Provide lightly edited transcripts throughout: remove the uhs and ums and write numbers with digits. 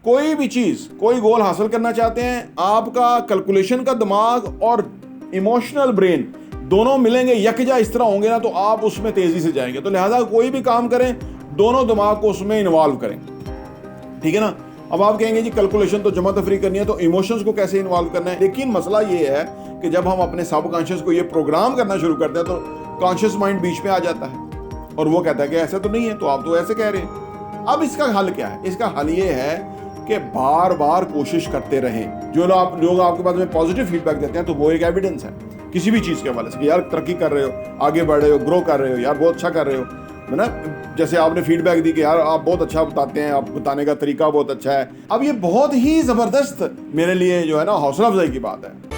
कोई भी चीज, कोई गोल हासिल करना चाहते हैं, आपका कैलकुलेशन का दिमाग और इमोशनल ब्रेन दोनों मिलेंगे, यकजा इस तरह होंगे ना, तो आप उसमें तेजी से जाएंगे। तो लिहाजा कोई भी काम करें, दोनों दिमाग को उसमें इन्वॉल्व करें, ठीक है ना। अब आप कहेंगे जी कैलकुलेशन तो जमा तफरी करनी है, तो इमोशंस को कैसे इन्वॉल्व करना है। लेकिन मसला ये है कि जब हम अपने सबकॉन्शियस को ये प्रोग्राम करना शुरू करते हैं तो कॉन्शियस माइंड बीच में आ जाता है और वो कहता है कि ऐसा तो नहीं है, तो आप तो ऐसे कह रहे हैं। अब इसका हल क्या है? इसका हल ये है कि बार बार कोशिश करते रहें। जो लोग आपके पास में पॉजिटिव फीडबैक देते हैं तो वो एक एविडेंस है किसी भी चीज़ के हवाले से कि यार तरक्की कर रहे हो, आगे बढ़ रहे हो, ग्रो कर रहे हो, यार बहुत अच्छा कर रहे हो, है ना। जैसे आपने फीडबैक दी कि यार आप बहुत अच्छा बताते हैं, आप बताने का तरीका बहुत अच्छा है। अब ये बहुत ही ज़बरदस्त मेरे लिए जो है ना हौसला अफजाई की बात है।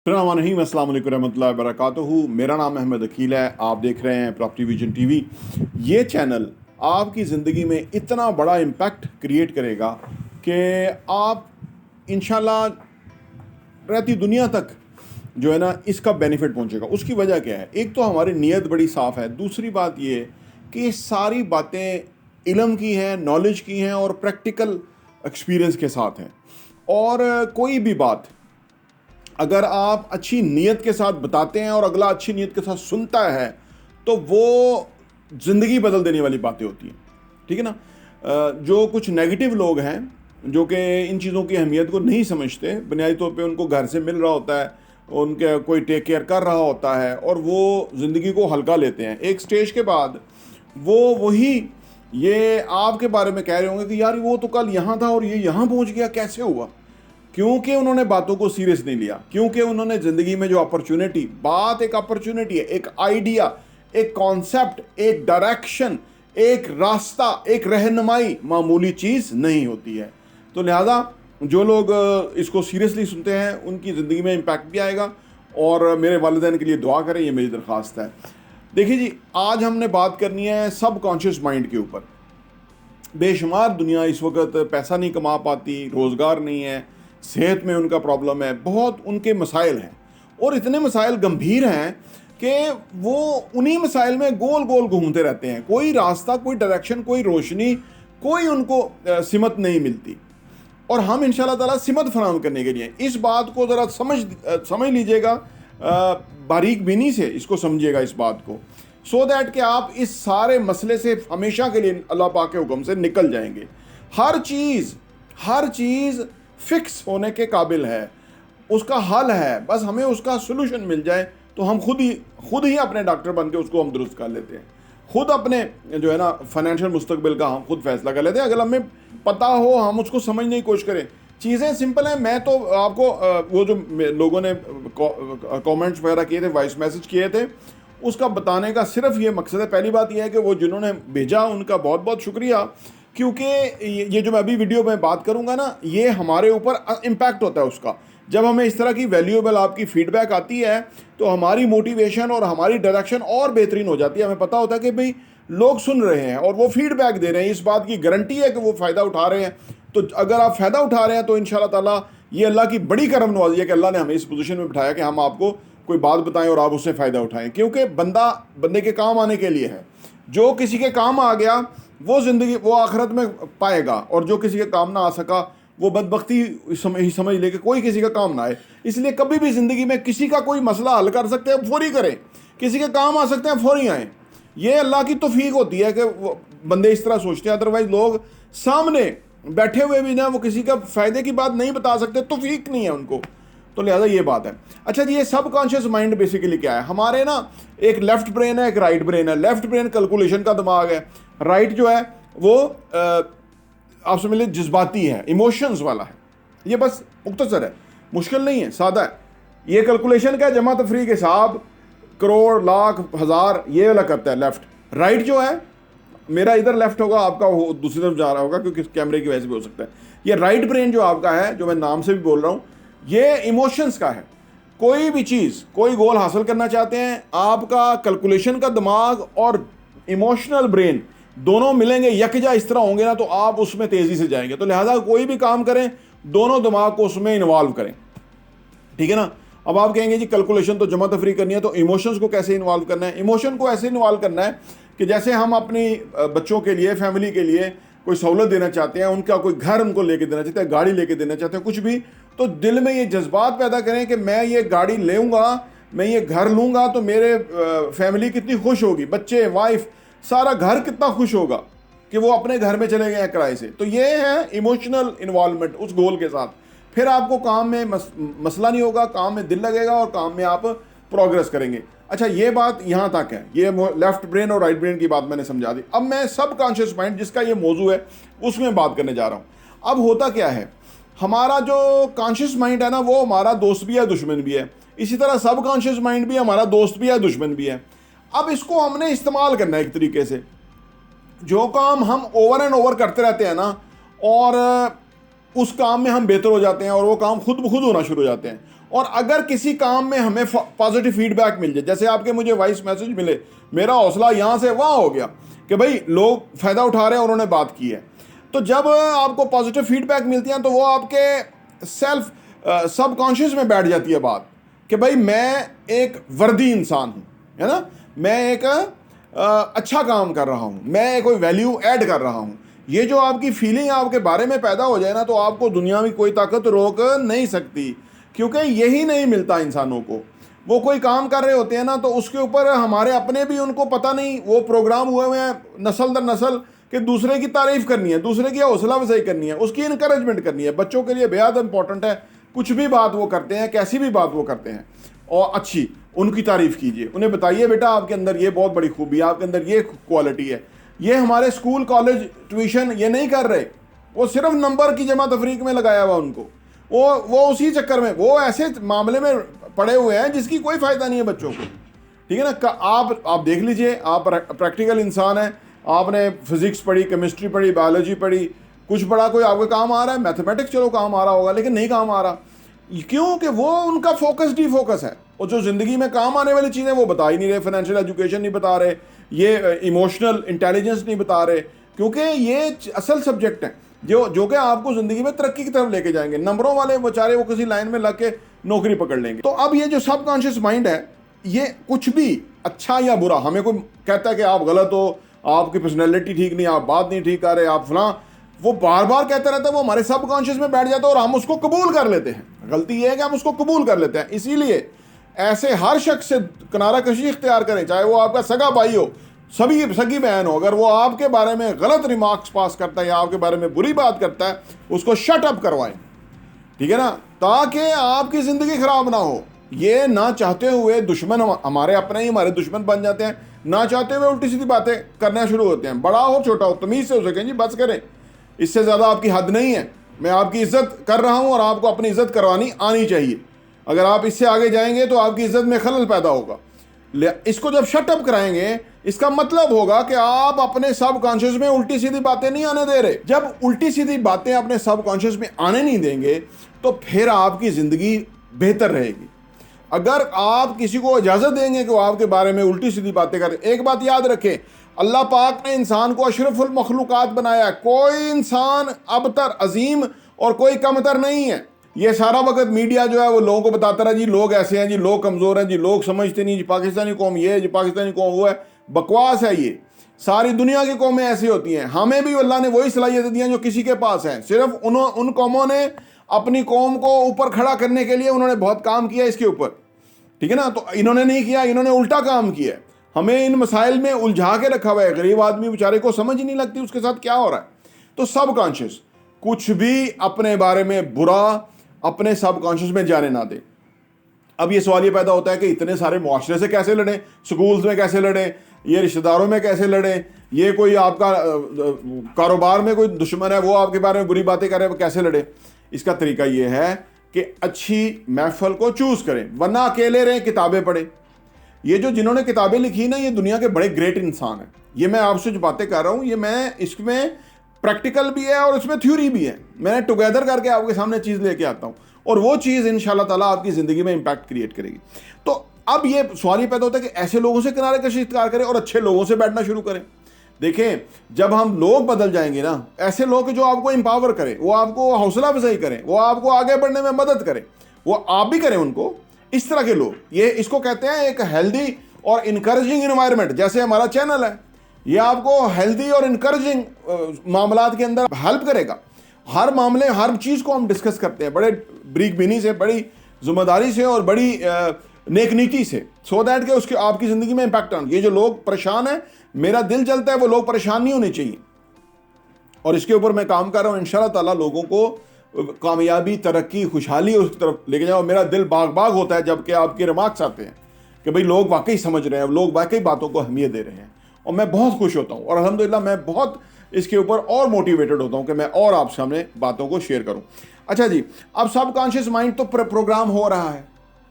अस्सलाम वालेकुम रहमतुल्लाहि व बरकातुहू। मेरा नाम अहमद अकील है, आप देख रहे हैं प्रॉपर्टी विजन टीवी। ये चैनल आपकी ज़िंदगी में इतना बड़ा इम्पैक्ट क्रिएट करेगा कि आप इंशाल्लाह रहती दुनिया तक जो है ना इसका बेनिफिट पहुंचेगा। उसकी वजह क्या है? एक तो हमारी नीयत बड़ी साफ़ है, दूसरी बात ये कि ये सारी बातें इल्म की हैं, नॉलेज की हैं और प्रैक्टिकल एक्सपीरियंस के साथ हैं। और कोई भी बात अगर आप अच्छी नीयत के साथ बताते हैं और अगला अच्छी नीयत के साथ सुनता है तो वो ज़िंदगी बदल देने वाली बातें होती हैं, ठीक है ना। जो कुछ नेगेटिव लोग हैं जो कि इन चीज़ों की अहमियत को नहीं समझते, बुनियादी तौर पे उनको घर से मिल रहा होता है, उनके कोई टेक केयर कर रहा होता है और वो ज़िंदगी को हल्का लेते हैं। एक स्टेज के बाद वो वही ये आपके बारे में कह रहे होंगे कि यार वो तो कल यहाँ था और ये यहाँ पहुँच गया, कैसे हुआ? क्योंकि उन्होंने बातों को सीरियस नहीं लिया, क्योंकि उन्होंने ज़िंदगी में जो अपॉर्चुनिटी, बात एक अपॉर्चुनिटी है, एक आइडिया, एक कॉन्सेप्ट, एक डायरेक्शन, एक रास्ता, एक रहनुमाई मामूली चीज़ नहीं होती है। तो लिहाजा जो लोग इसको सीरियसली सुनते हैं उनकी ज़िंदगी में इम्पैक्ट भी आएगा। और मेरे वालिदैन के लिए दुआ करें, ये मेरी दरख्वास्त है। देखिए जी, आज हमने बात करनी है सब कॉन्शियस माइंड के ऊपर। बेशुमार दुनिया इस वक्त पैसा नहीं कमा पाती, रोज़गार नहीं है, सेहत में उनका प्रॉब्लम है, बहुत उनके मसाइल हैं और इतने मसाइल गंभीर हैं कि वो उन्हीं मसाइल में गोल गोल घूमते रहते हैं। कोई रास्ता, कोई डायरेक्शन, कोई रोशनी, कोई उनको सिमत नहीं मिलती। और हम इंशाल्लाह ताला सिमत फराहम करने के लिए इस बात को ज़रा समझ लीजिएगा, बारीक बीनी से इसको समझिएगा इस बात को, सो दैट कि आप इस सारे मसले से हमेशा के लिए अल्लाह पाक के हुक्म से निकल जाएंगे। हर चीज़ फिक्स होने के काबिल है, उसका हल है, बस हमें उसका सोल्यूशन मिल जाए तो हम खुद ही अपने डॉक्टर बन के उसको हम दुरुस्त कर लेते हैं। खुद अपने जो है ना फाइनेंशियल मुस्तकबिल का हम खुद फैसला कर लेते हैं। अगर हमें पता हो, हम उसको समझने की कोशिश करें। चीज़ें सिंपल हैं। मैं तो आपको वो जो लोगों ने कमेंट्स वगैरह किए थे, वॉइस मैसेज किए थे, उसका बताने का सिर्फ ये मकसद है। पहली बात यह है कि वो जिन्होंने भेजा उनका बहुत बहुत शुक्रिया, क्योंकि ये जो मैं अभी वीडियो में बात करूँगा ना, ये हमारे ऊपर इम्पैक्ट होता है उसका। जब हमें इस तरह की वैल्यूएबल आपकी फीडबैक आती है तो हमारी मोटिवेशन और हमारी डायरेक्शन और बेहतरीन हो जाती है। हमें पता होता है कि भाई लोग सुन रहे हैं और वो फीडबैक दे रहे हैं, इस बात की गारंटी है कि वो फ़ायदा उठा रहे हैं। तो अगर आप फ़ायदा उठा रहे हैं तो इंशाल्लाह ताला ये अल्लाह की बड़ी करम नवाज़ी है कि अल्लाह ने हमें इस पोजीशन में बिठाया कि हम आपको कोई बात बताएं और आप उससे फ़ायदा उठाएं। क्योंकि बंदे के काम आने के लिए है। जो किसी के काम आ गया वो ज़िंदगी, वो आखिरत में पाएगा, और जो किसी के काम ना आ सका वो बदबख्ती समझ ले कि कोई किसी का काम ना आए। इसलिए कभी भी ज़िंदगी में किसी का कोई मसला हल कर सकते हैं, फौरी करें। किसी के काम आ सकते हैं, फौरी आएँ। ये अल्लाह की तौफीक होती है कि बंदे इस तरह सोचते हैं। अदरवाइज़ लोग सामने बैठे हुए भी ना वो किसी का फ़ायदे की बात नहीं बता सकते, तौफीक नहीं है उनको। तो लिहाजा ये बात है। अच्छा जी, ये सब कॉन्शियस माइंड बेसिकली क्या है? हमारे ना एक लेफ्ट ब्रेन है, एक राइट ब्रेन है। लेफ्ट ब्रेन कैलकुलेशन का दिमाग है, राइट जो है वो आप समझ लीजिए जज्बाती है, इमोशंस वाला है। ये बस मुख्तसर है, मुश्किल नहीं है, सादा है। ये कैलकुलेशन का जमा तफरी के हिसाब, करोड़, लाख, हज़ार, ये वाला करता है लेफ्ट। राइट जो है, मेरा इधर लेफ्ट होगा, आपका दूसरी तरफ जा रहा होगा क्योंकि कैमरे की वजह से भी हो सकता है। ये राइट ब्रेन जो आपका है, जो मैं नाम से भी बोल रहा हूँ, ये इमोशंस का है। कोई भी चीज़, कोई गोल हासिल करना चाहते हैं, आपका कैलकुलेशन का दिमाग और इमोशनल ब्रेन दोनों मिलेंगे, यकजा इस तरह होंगे ना, तो आप उसमें तेज़ी से जाएंगे। तो लिहाजा कोई भी काम करें, दोनों दिमाग को उसमें इन्वॉल्व करें, ठीक है ना। अब आप कहेंगे जी कैलकुलेशन तो जमा तफरी करनी है, तो इमोशंस को कैसे इन्वॉल्व करना है? इमोशन को ऐसे इन्वॉल्व करना है कि जैसे हम अपनी बच्चों के लिए, फैमिली के लिए कोई सहूलत देना चाहते हैं, उनका कोई घर उनको लेके देना चाहते हैं, गाड़ी लेके देना चाहते हैं, कुछ भी, तो दिल में ये जज्बात पैदा करें कि मैं ये गाड़ी लूँगा, मैं ये घर लूँगा तो मेरे फैमिली कितनी खुश होगी, बच्चे, वाइफ, सारा घर कितना खुश होगा कि वो अपने घर में चले गए हैं किराए से। तो ये है इमोशनल इन्वॉल्वमेंट उस गोल के साथ। फिर आपको काम में मसला नहीं होगा, काम में दिल लगेगा और काम में आप प्रोग्रेस करेंगे। अच्छा, ये बात यहाँ तक है, ये लेफ्ट ब्रेन और राइट ब्रेन की बात मैंने समझा दी। अब मैं सब कॉन्शियस माइंड, जिसका ये मौजू है, उसमें बात करने जा रहा हूँ। अब होता क्या है, हमारा जो कॉन्शियस माइंड है ना, वो हमारा दोस्त भी है, दुश्मन भी है। इसी तरह सब कॉन्शियस माइंड भी हमारा दोस्त भी है, दुश्मन भी है। अब इसको हमने इस्तेमाल करना है एक तरीके से। जो काम हम ओवर एंड ओवर करते रहते हैं ना, और उस काम में हम बेहतर हो जाते हैं और वो काम खुद ब खुद होना शुरू हो जाते हैं। और अगर किसी काम में हमें पॉजिटिव फीडबैक मिल जाए, जैसे आपके मुझे वॉइस मैसेज मिले, मेरा हौसला यहाँ से वहाँ हो गया कि भाई लोग फ़ायदा उठा रहे हैं, उन्होंने बात की है। तो जब आपको पॉजिटिव फीडबैक मिलती हैं तो वो आपके सेल्फ सबकॉन्शियस में बैठ जाती है बात कि भाई मैं एक वर्दी इंसान हूँ, है ना, मैं एक अच्छा काम कर रहा हूँ, मैं कोई वैल्यू ऐड कर रहा हूँ। ये जो आपकी फीलिंग आपके बारे में पैदा हो जाए ना, तो आपको दुनिया में कोई ताकत रोक नहीं सकती, क्योंकि यही नहीं मिलता इंसानों को। वो कोई काम कर रहे होते हैं ना, तो उसके ऊपर हमारे अपने भी उनको पता नहीं, वो प्रोग्राम हुए हुए हैं नस्ल दर नस्ल कि दूसरे की तारीफ़ करनी है, दूसरे की हौसला अफजाई करनी है, उसकी इनकरेजमेंट करनी है। बच्चों के लिए बेहद इंपॉर्टेंट है, कुछ भी बात वो करते हैं, कैसी भी बात वो करते हैं, और अच्छी, उनकी तारीफ़ कीजिए, उन्हें बताइए बेटा आपके अंदर ये बहुत बड़ी खूबी है, आपके अंदर ये क्वालिटी है। ये हमारे स्कूल, कॉलेज, ट्यूशन ये नहीं कर रहे, वो सिर्फ नंबर की जमा तफरीक में लगाया हुआ उनको, वो उसी चक्कर में, वो ऐसे मामले में पड़े हुए हैं जिसकी कोई फ़ायदा नहीं है बच्चों को। ठीक है ना। आप देख लीजिए, आप प्रैक्टिकल इंसान हैं, आपने फिजिक्स पढ़ी, केमिस्ट्री पढ़ी, बायोलॉजी पढ़ी, कुछ पढ़ा, कोई आपको काम आ रहा है, मैथमेटिक्स चलो काम आ रहा होगा, लेकिन नहीं काम आ रहा। क्यों? कि वो उनका फोकस डिफोकस है, और जो ज़िंदगी में काम आने वाली चीज़ें वो बता ही नहीं रहे, फाइनेंशियल एजुकेशन नहीं बता रहे, ये इमोशनल इंटेलिजेंस नहीं बता रहे, क्योंकि ये असल सब्जेक्ट हैं जो कि आपको ज़िंदगी में तरक्की की तरफ लेके जाएंगे। नंबरों वाले बेचारे वो किसी लाइन में लग के नौकरी पकड़ लेंगे। तो अब ये जो सबकॉन्शियस माइंड है, ये कुछ भी अच्छा या बुरा, हमें कोई कहता है कि आप गलत हो, आपकी पर्सनैलिटी ठीक नहीं, आप बात नहीं ठीक कर रहे, आप फलां, वो बार बार कहता रहता है, वो हमारे सबकॉन्शियस में बैठ जाता है और हम उसको कबूल कर लेते हैं। गलती ये है कि हम उसको कबूल कर लेते हैं। इसीलिए ऐसे हर शख्स से किनारा कशी इख्तियार करें, चाहे वो आपका सगा भाई हो, सगी बहन हो, अगर वो आपके बारे में गलत रिमार्क्स पास करता है या आपके बारे में बुरी बात करता है, उसको शट अप करवाएं। ठीक है ना, ताकि आपकी ज़िंदगी ख़राब ना हो। ये ना चाहते हुए दुश्मन, हमारे अपने ही हमारे दुश्मन बन जाते हैं, ना चाहते हुए उल्टी सीधी बातें करना शुरू होते हैं। बड़ा हो छोटा हो, तमीज़ से उसे कहें जी बस करें, इससे ज़्यादा आपकी हद नहीं है, मैं आपकी इज़्ज़त कर रहा हूँ और आपको अपनी इज़्ज़त करवानी आनी चाहिए। अगर आप इससे आगे जाएंगे तो आपकी इज़्ज़त में खलल पैदा होगा। इसको जब शट अप कराएंगे, इसका मतलब होगा कि आप अपने सबकॉन्शियस में उल्टी सीधी बातें नहीं आने दे रहे। जब उल्टी सीधी बातें अपने सबकॉन्शियस में आने नहीं देंगे तो फिर आपकी ज़िंदगी बेहतर रहेगी। अगर आप किसी को इजाज़त देंगे कि वो आपके बारे में उल्टी सीधी बातें करें, एक बात याद रखें, अल्लाह पाक ने इंसान को अशरफुल मखलूक़ात बनाया है। कोई इंसान अबतर, अजीम और कोई कमतर नहीं है। ये सारा वक्त मीडिया जो है वो लोगों को बताता रहा जी लोग ऐसे हैं, जी लोग कमज़ोर हैं, जी लोग समझते नहीं, जी पाकिस्तानी कौम ये है, जी पाकिस्तानी कौम वो है। बकवास है ये, सारी दुनिया की कौमें ऐसी होती हैं। हमें भी अल्लाह ने वही सलाहियत दी हैं जो किसी के पास है। सिर्फ उन कौमों ने अपनी कौम को ऊपर खड़ा करने के लिए उन्होंने बहुत काम किया इसके ऊपर। ठीक है ना, तो इन्होंने नहीं किया, इन्होंने उल्टा काम किया। हमें इन मसाइल में उलझा के रखा हुआ है। गरीब आदमी बेचारे को समझ ही नहीं लगती उसके साथ क्या हो रहा है। तो सबकॉन्शियस, कुछ भी अपने बारे में बुरा अपने सबकॉन्शियस में जाने ना दे। अब ये सवाल ये पैदा होता है कि इतने सारे मुआशरे से कैसे लड़ें, स्कूल्स में कैसे लड़ें, ये रिश्तेदारों में कैसे लड़ें, ये कोई आपका कारोबार में कोई दुश्मन है वो आपके बारे में बुरी बातें कर रहे हैं, वो कैसे लड़े। इसका तरीका ये है कि अच्छी महफिल को चूज़ करें, वरना अकेले रहें, किताबें पढ़ें। ये जो जिन्होंने किताबें लिखी ना, ये दुनिया के बड़े ग्रेट इंसान हैं। ये मैं आपसे जो बातें कर रहा हूँ, ये मैं इसमें प्रैक्टिकल भी है और इसमें थ्योरी भी है। मैंने टुगेदर करके आपके सामने चीज़ लेके आता हूँ और वो चीज़ इंशाल्लाह ताला आपकी ज़िंदगी में इम्पैक्ट क्रिएट करेगी। तो अब ये सवाल ही पैदा होता है कि ऐसे लोगों से किनारे कशी इख्तियार करें और अच्छे लोगों से बैठना शुरू करें। देखें, जब हम लोग बदल जाएंगे ना, ऐसे लोग जो आपको एम्पावर करें, वो आपको हौसला अफजाई करें, वो आपको आगे बढ़ने में मदद करें, वो आप भी करें उनको, इस तरह के लोग, ये इसको कहते हैं एक हेल्दी और इनकरेजिंग इन्वायरमेंट। जैसे हमारा चैनल है, ये आपको हेल्दी और इनकरेजिंग मामलात के अंदर हेल्प करेगा। हर मामले, हर चीज़ को हम डिस्कस करते हैं बड़े ब्रीक बीनी से, बड़ी जिम्मेदारी से और बड़ी नेक नीति से, सो दैट कि उसके आपकी ज़िंदगी में इम्पैक्ट आए। ये जो लोग परेशान हैं, मेरा दिल जलता है, वो लोग परेशान नहीं होने चाहिए, और इसके ऊपर मैं काम कर रहा हूँ। इंशाल्लाह ताला लोगों को कामयाबी, तरक्की, खुशहाली उस तरफ लेके जाओ। मेरा दिल बाग बाग होता है जबकि आपके रिमार्क्स आते हैं कि भाई लोग वाकई समझ रहे हैं, लोग वाकई बातों को अहमियत दे रहे हैं, और मैं बहुत खुश होता हूँ। और अल्हम्दुलिल्लाह मैं बहुत इसके ऊपर और मोटिवेटेड होता हूँ कि मैं और आप सामने बातों को शेयर करूँ। अच्छा जी, अब सबकॉन्शियस माइंड तो प्रोग्राम हो रहा है।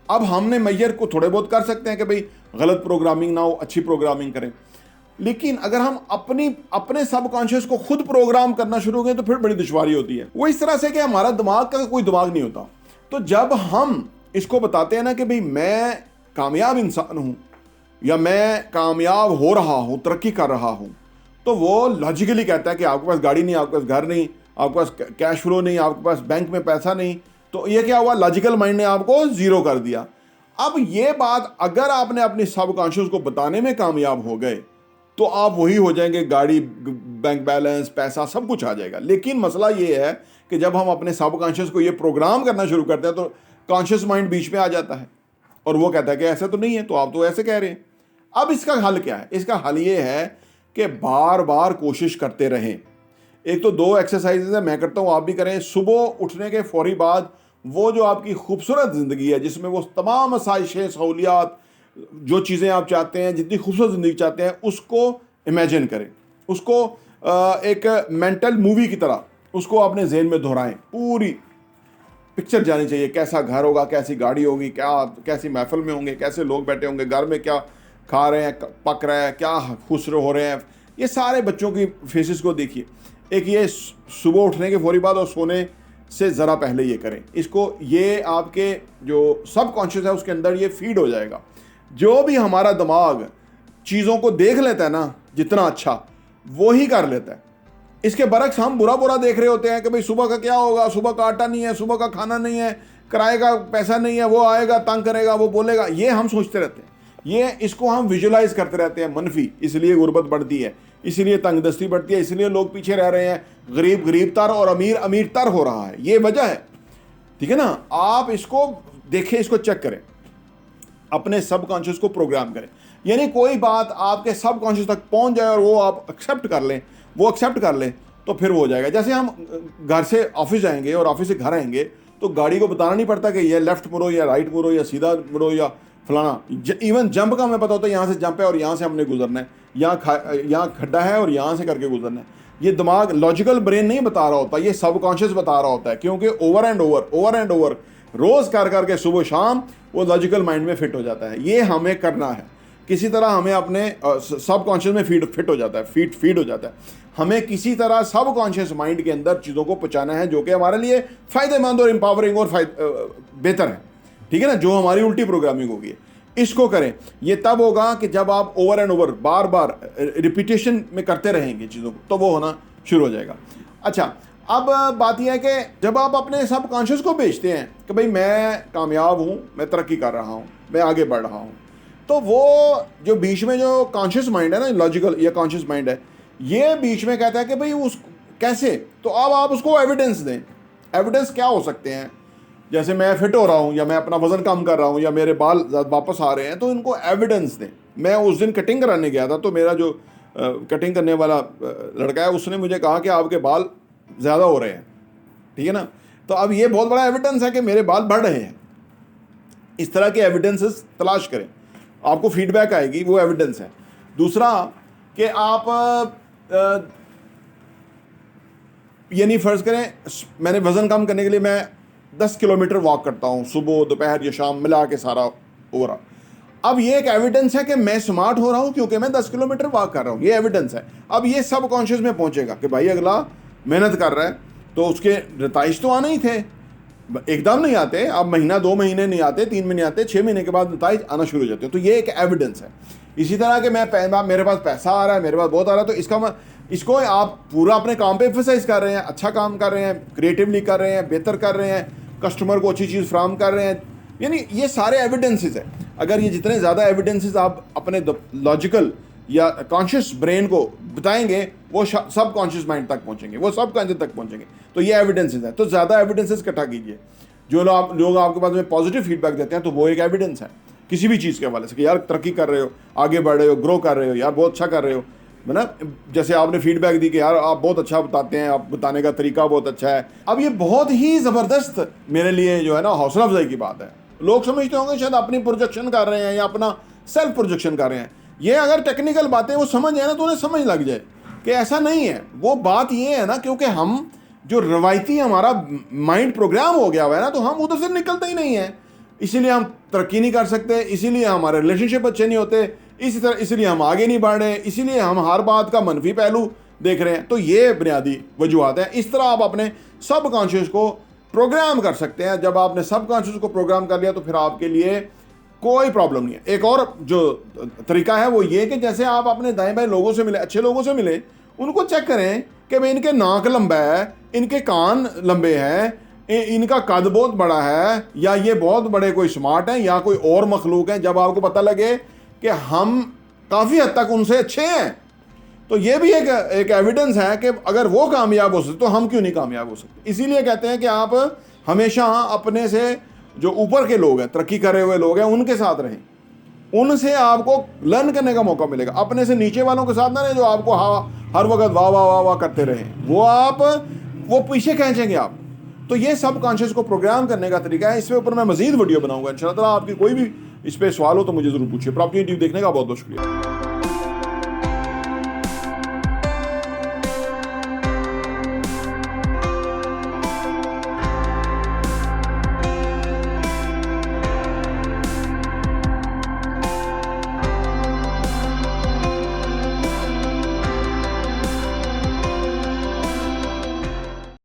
अब हमने मैयर को थोड़े बहुत कर सकते हैं कि भाई गलत प्रोग्रामिंग ना हो, अच्छी प्रोग्रामिंग करें, लेकिन अगर हम अपने सबकॉन्शियस को खुद प्रोग्राम करना शुरू हो गए तो फिर बड़ी दुश्वारी होती है। वो इस तरह से कि हमारा दिमाग का कोई दिमाग नहीं होता। तो जब हम इसको बताते हैं ना कि भाई मैं कामयाब इंसान हूँ, या मैं कामयाब हो रहा हूँ, तरक्की कर रहा हूँ, तो वो लॉजिकली कहता है कि आपके पास गाड़ी नहीं, आपके पास घर नहीं, आपके पास कैश फ्लो नहीं, आपके पास बैंक में पैसा नहीं। तो ये क्या हुआ, लॉजिकल माइंड ने आपको ज़ीरो कर दिया। अब ये बात अगर आपने अपनी सबकॉन्शियस को बताने में कामयाब हो गए तो आप वही हो जाएंगे, गाड़ी, बैंक बैलेंस, पैसा, सब कुछ आ जाएगा। लेकिन मसला ये है कि जब हम अपने सबकॉन्शियस को ये प्रोग्राम करना शुरू करते हैं तो कॉन्शियस माइंड बीच में आ जाता है और वो कहता है कि ऐसा तो नहीं है, तो आप तो ऐसे कह रहे हैं। अब इसका हल क्या है? इसका हल ये है कि बार बार कोशिश करते रहें। एक तो 2 एक्सरसाइजेज है, मैं करता हूँ, आप भी करें। सुबह उठने के फौरी बाद वो जो आपकी खूबसूरत ज़िंदगी है, जिसमें वो तमाम आसाइशें, सहूलियात, जो चीज़ें आप चाहते हैं, जितनी खूबसूरत ज़िंदगी चाहते हैं, उसको इमेजिन करें। उसको एक मेंटल मूवी की तरह उसको अपने जहन में दोहराएं। पूरी पिक्चर जानी चाहिए, कैसा घर होगा, कैसी गाड़ी होगी, कैसी महफिल में होंगे, कैसे लोग बैठे होंगे, घर में क्या खा रहे हैं, पक रहा है, क्या खुश हो रहे हैं। ये सारे बच्चों की फेसेस को देखिए। एक ये सुबह उठने के फौरी बाद और सोने से ज़रा पहले ये करें। इसको ये आपके जो सबकॉन्शियस है उसके अंदर ये फीड हो जाएगा। जो भी हमारा दिमाग चीज़ों को देख लेता है ना जितना अच्छा, वो ही कर लेता है। इसके बरक्स हम बुरा बुरा देख रहे होते हैं कि भाई सुबह का क्या होगा, सुबह का आटा नहीं है, सुबह का खाना नहीं है, किराए का पैसा नहीं है, वो आएगा तंग करेगा, वो बोलेगा, ये हम सोचते रहते हैं। ये इसको हम विजुलाइज करते रहते हैं मनफी, इसलिए गुर्बत बढ़ती है, इसलिए तंगदस्ती बढ़ती है, इसलिए लोग पीछे रह रहे हैं, गरीब गरीब तर और अमीर अमीर तर हो रहा है। ये वजह है, ठीक है ना। आप इसको देखें, इसको चेक करें, अपने सबकॉन्शियस को प्रोग्राम करें। यानी कोई बात आपके सबकॉन्शियस तक पहुंच जाए और वो आप एक्सेप्ट कर लें, वो एक्सेप्ट कर लें, तो फिर वो हो जाएगा। जैसे हम घर से ऑफिस जाएंगे और ऑफिस से घर आएंगे तो गाड़ी को बताना नहीं पड़ता कि ये लेफ्ट मुड़ो या राइट मुड़ो या सीधा मुड़ो या फलाना। इवन जंप का हमें पता होता है, यहाँ से जंप है और यहाँ से हमने गुजरना है, यहाँ खड्डा है और यहाँ से करके गुजरना है। ये दिमाग, लॉजिकल ब्रेन नहीं बता रहा होता, ये सबकॉन्शियस बता रहा होता है, क्योंकि ओवर एंड ओवर रोज़ कर करके सुबह शाम वो लॉजिकल माइंड में फिट हो जाता है। ये हमें करना है, किसी तरह हमें अपने सबकॉन्शियस में फिट हो जाता है, फीड हो जाता है। हमें किसी तरह सबकॉन्शियस माइंड के अंदर चीज़ों को पहुँचाना है जो कि हमारे लिए फ़ायदेमंद और एम्पावरिंग और बेहतर है, ठीक है ना। जो हमारी उल्टी प्रोग्रामिंग होगी, इसको करें। ये तब होगा कि जब आप over and over bar bar repetition में करते रहेंगे चीज़ों को, तो वो होना शुरू हो जाएगा। अच्छा, अब बात यह है कि जब आप अपने सबकॉन्शियस को बेचते हैं कि भाई मैं कामयाब हूँ, मैं तरक्की कर रहा हूँ, मैं आगे बढ़ रहा हूँ, तो वो जो बीच में जो कॉन्शियस माइंड है ना, लॉजिकल या कॉन्शियस माइंड है, ये बीच में कहता है कि भाई उस कैसे, तो अब आप उसको एविडेंस दें। एविडेंस क्या हो सकते हैं? जैसे मैं फिट हो रहा हूँ, या मैं अपना वजन कम कर रहा हूँ, या मेरे बाल वापस आ रहे हैं, तो इनको एविडेंस दें। मैं उस दिन कटिंग कराने गया था, तो मेरा जो कटिंग करने वाला लड़का है, उसने मुझे कहा कि आपके बाल ज़्यादा हो रहे हैं, ठीक है ना। तो अब ये बहुत बड़ा एविडेंस है कि मेरे बाल बढ़ रहे हैं। इस तरह के एविडेंसेस तलाश करें, आपको फीडबैक आएगी, वो एविडेंस है। दूसरा कि आप यानी फ़र्ज़ करें मैंने वज़न कम करने के लिए मैं 10 किलोमीटर वॉक करता हूँ, सुबह दोपहर या शाम मिला के सारा ओवरऑल। अब ये एक एविडेंस है कि मैं स्मार्ट हो रहा हूँ क्योंकि मैं 10 किलोमीटर वॉक कर रहा हूँ, ये एविडेंस है। अब ये सबकॉन्शियस में पहुँचेगा कि भाई अगला मेहनत कर रहा है, तो उसके नताइज तो आने ही थे, एकदम नहीं आते। अब महीना 2 महीने नहीं आते, 3 महीने आते, 6 महीने के बाद नताइज आना शुरू हो जाते हैं। तो ये एक एविडेंस है। इसी तरह कि मेरे पास पैसा आ रहा है, मेरे पास बहुत आ रहा है, तो इसको आप पूरा अपने काम पे एम्फसाइज कर रहे हैं, अच्छा काम कर रहे हैं, क्रिएटिवली कर रहे हैं, बेहतर कर रहे हैं, कस्टमर को अच्छी चीज़ फ्राहम कर रहे हैं, यानी ये सारे एविडेंसेस है। अगर ये जितने ज़्यादा एविडेंसेस आप अपने लॉजिकल या कॉन्शियस ब्रेन को बताएंगे, वो सब कॉन्शियस माइंड तक पहुंचेंगे, वो सब कॉन्शियस तक पहुंचेंगे। तो ये एविडेंसेस है। तो ज़्यादा एविडेंसेस इकट्ठा कीजिए। जो लोग आपके पास में पॉजिटिव फीडबैक देते हैं, तो वो एक एविडेंस है किसी भी चीज़ के हवाले से कि यार तरक्की कर रहे हो, आगे बढ़ रहे हो, ग्रो कर रहे हो, यार बहुत अच्छा कर रहे हो, है ना। जैसे आपने फीडबैक दी कि यार आप बहुत अच्छा बताते हैं, आप बताने का तरीका बहुत अच्छा है। अब ये बहुत ही ज़बरदस्त मेरे लिए जो है ना हौसला अफजाई की बात है। लोग समझते होंगे शायद अपनी प्रोजेक्शन कर रहे हैं या अपना सेल्फ प्रोजेक्शन कर रहे हैं। ये अगर टेक्निकल बातें वो समझ जाए ना, तो उन्हें समझ लग जाए कि ऐसा नहीं है। वो बात ये है ना, क्योंकि हम जो रवायती हमारा माइंड प्रोग्राम हो गया हुआ है ना, तो हम उधर से निकलते ही नहीं है। इसीलिए हम तरक्की नहीं कर सकते, इसीलिए हमारे रिलेशनशिप अच्छे नहीं होते, इसलिए हम आगे नहीं बढ़ रहे, इसीलिए हम हर बात का मनफी पहलू देख रहे हैं। तो ये बुनियादी वजूहत है। इस तरह आप अपने सब कॉन्शियस को प्रोग्राम कर सकते हैं। जब आपने सब कॉन्शियस को प्रोग्राम कर लिया, तो फिर आपके लिए कोई प्रॉब्लम नहीं है। एक और जो तरीका है वो ये कि जैसे आप अपने दाएं बाएं लोगों से मिले, अच्छे लोगों से मिले, उनको चेक करें कि भाई इनके नाक लंबा है, इनके कान लंबे हैं, इनका कद बहुत बड़ा है, या ये बहुत बड़े कोई स्मार्ट हैं, या कोई और मखलूक हैं। जब आपको पता लगे कि हम काफ़ी हद तक उनसे अच्छे हैं, तो ये भी एक एविडेंस है कि अगर वो कामयाब हो सकते तो हम क्यों नहीं कामयाब हो सकते। इसीलिए कहते हैं कि आप हमेशा अपने से जो ऊपर के लोग हैं, तरक्की करे हुए लोग हैं, उनके साथ रहें। उनसे आपको लर्न करने का मौका मिलेगा। अपने से नीचे वालों के साथ ना रहें जो आपको हर वक्त वाह वाह वाह वाह करते रहें। वो पीछे खींचेंगे आप। तो ये सब कॉन्शियस को प्रोग्राम करने का तरीका है। इसके ऊपर मैं मजीद वीडियो बनाऊंगा इंशाल्लाह। आपकी कोई भी इस पर सवाल हो तो मुझे ज़रूर पूछिए। प्रॉपर्टी टीवी देखने का बहुत बहुत शुक्रिया।